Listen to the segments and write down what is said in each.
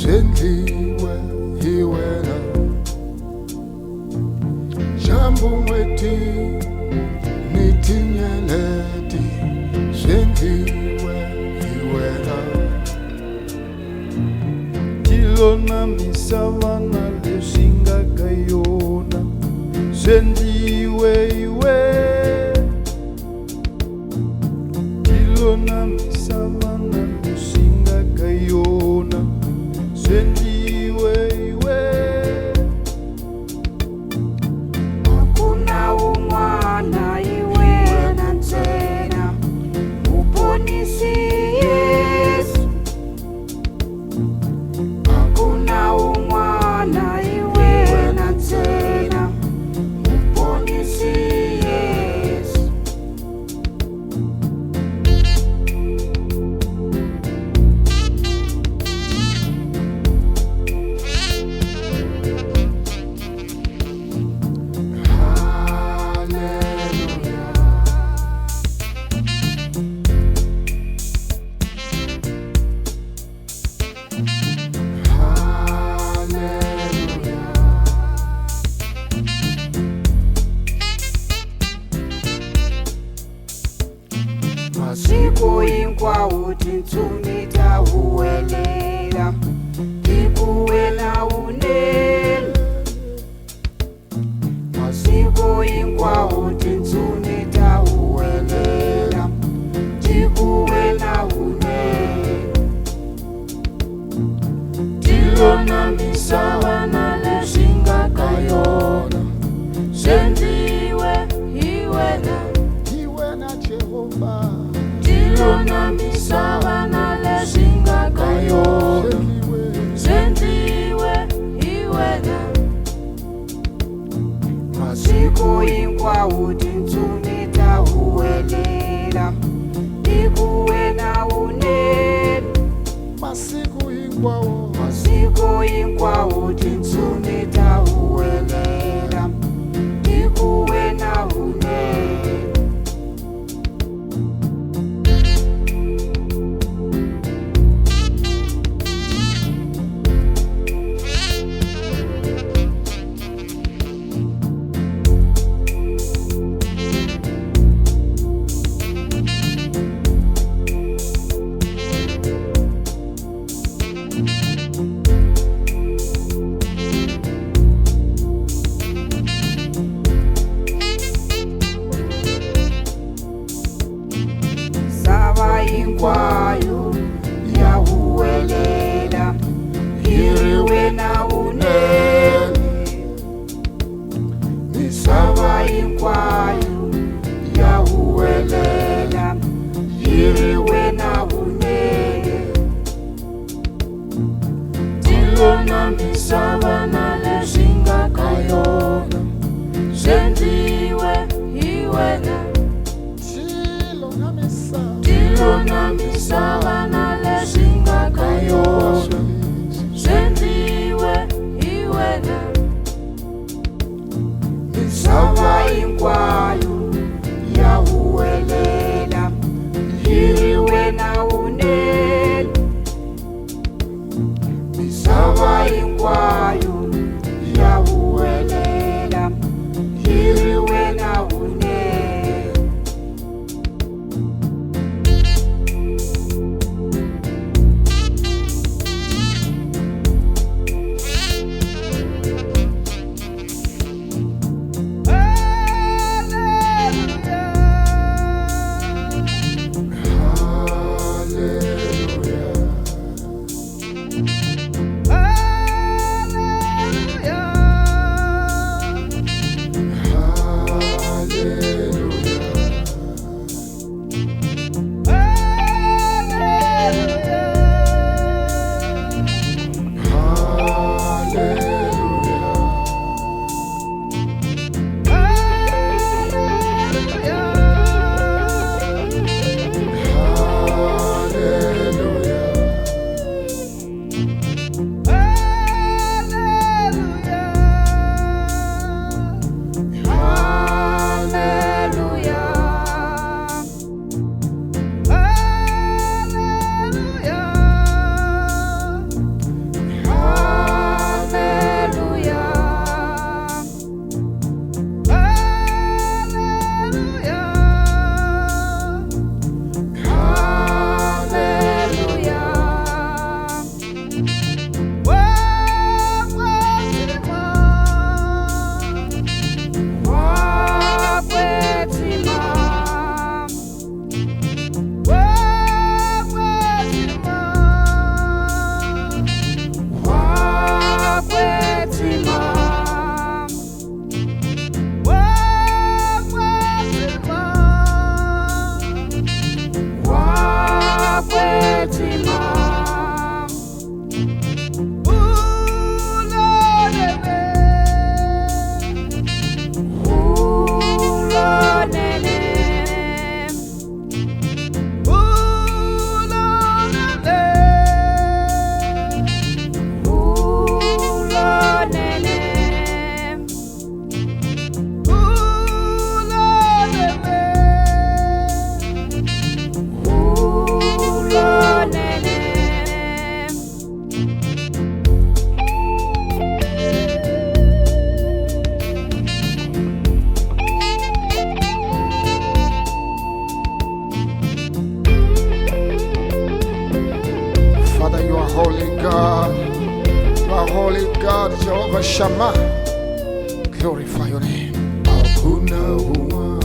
Sendliwe hiwena Jambu mweti nitinyeleti Sendliwe hiwena Tilona misavana leshinga kayona Sendliwe hiwe Tilona misavana leshinga kayona Sendliwe hiwe Hakuna umwana iwe na tena uponisi Yesu. Hakuna umwana iwe na tena uponisi Yesu. Masiku inkwawo tintsumita uwelela Tikuwela unene Masiku inkwawo tintsumita uwelela Tikuwela unene Tilona misavana leshinga kayona Sendliwe hiwena Jehova Tilona misavana leshinga kayona Sendliwe hiwena Masiku inkwawo tintsumita uwelela Tikuwela unene Masiku inkwawo Masiku inkwawo tintsumita uwelela Tikuwela unene Inkwayo ya uwelela Hiriwe na unene Misava inkwayo ya uwelela Hiriwe na unene Tilona misava na leshinga kayona Sendliwe hiwena Tilona misavana leshinga kayona Sendliwe hiwena Misava inkwayo ya uwelela Hiriwe na unene Misava inkwayo ya uwelela Hiriwe na unene our holy God, Jehovah Shammah. Glorify your name. Hakuna huwa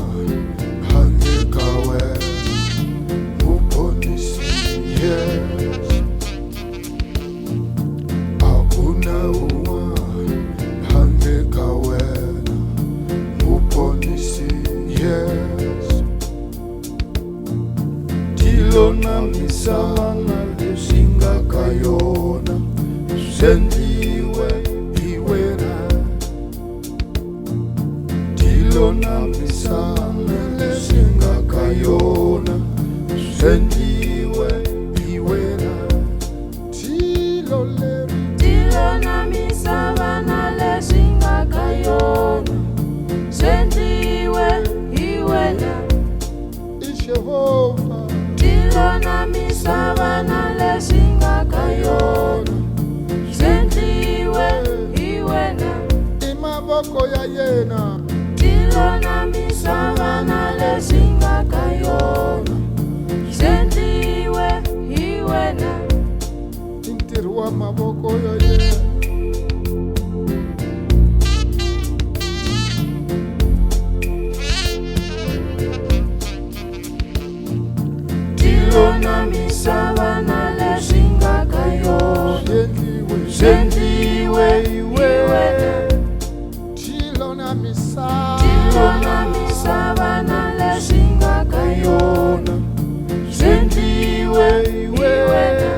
hangekawe uponisi, yes. Hakuna huwa hangekawe uponisi, yes. Tilona misana lesinga kayona sendiwe iwena. Tilona misana lesinga kayona sendiwe iwena. Tilona misana lesinga kayona sendiwe iwena. Ishehova. Tilona misana lesinga kayona sendiwe iwena. Imaboko ya yena. Tilona misana lesinga kayona sendiwe iwena. Intiru wa maboko ya yena. Tilona misana lesinga kayona sendiwe iwena. Tilona misana. Tilona misana lesinga kayona sendiwe iwena.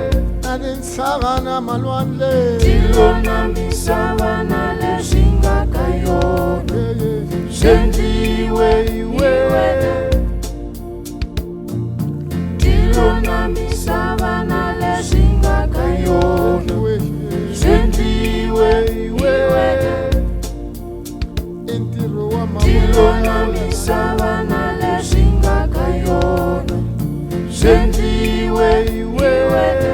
Nadinsabana malwandle. Tilona misana lesinga kayona sendiwe iwena. Tilona misana lesinga kayona sendiwe iwena. Intiru wa maboko. Tilona misana lesinga kayona sendiwe iwena.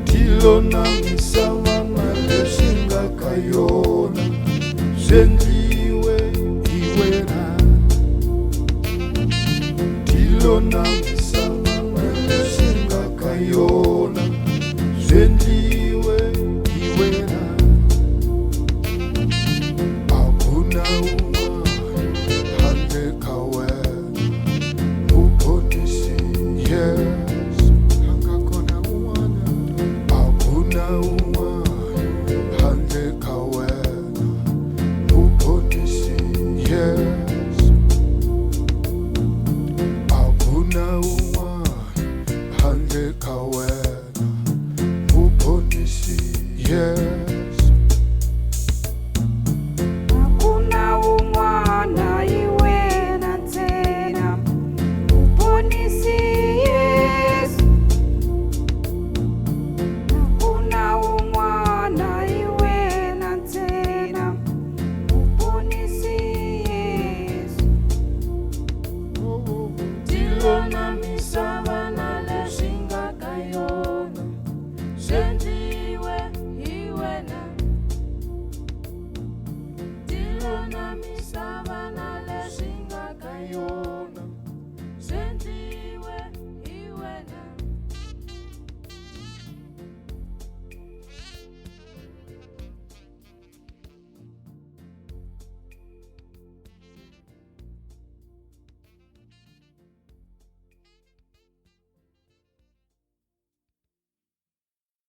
Tilona misana lesinga kayona sendiwe iwena. Tilona misana lesinga kayona sendiwe iwena. Hakuna huwa hangekawe uponisi, yes. Hangakona uwana. Hakuna huwa hangekawe uponisi, yes. Hakuna huwa hangekawe uponisi, yes.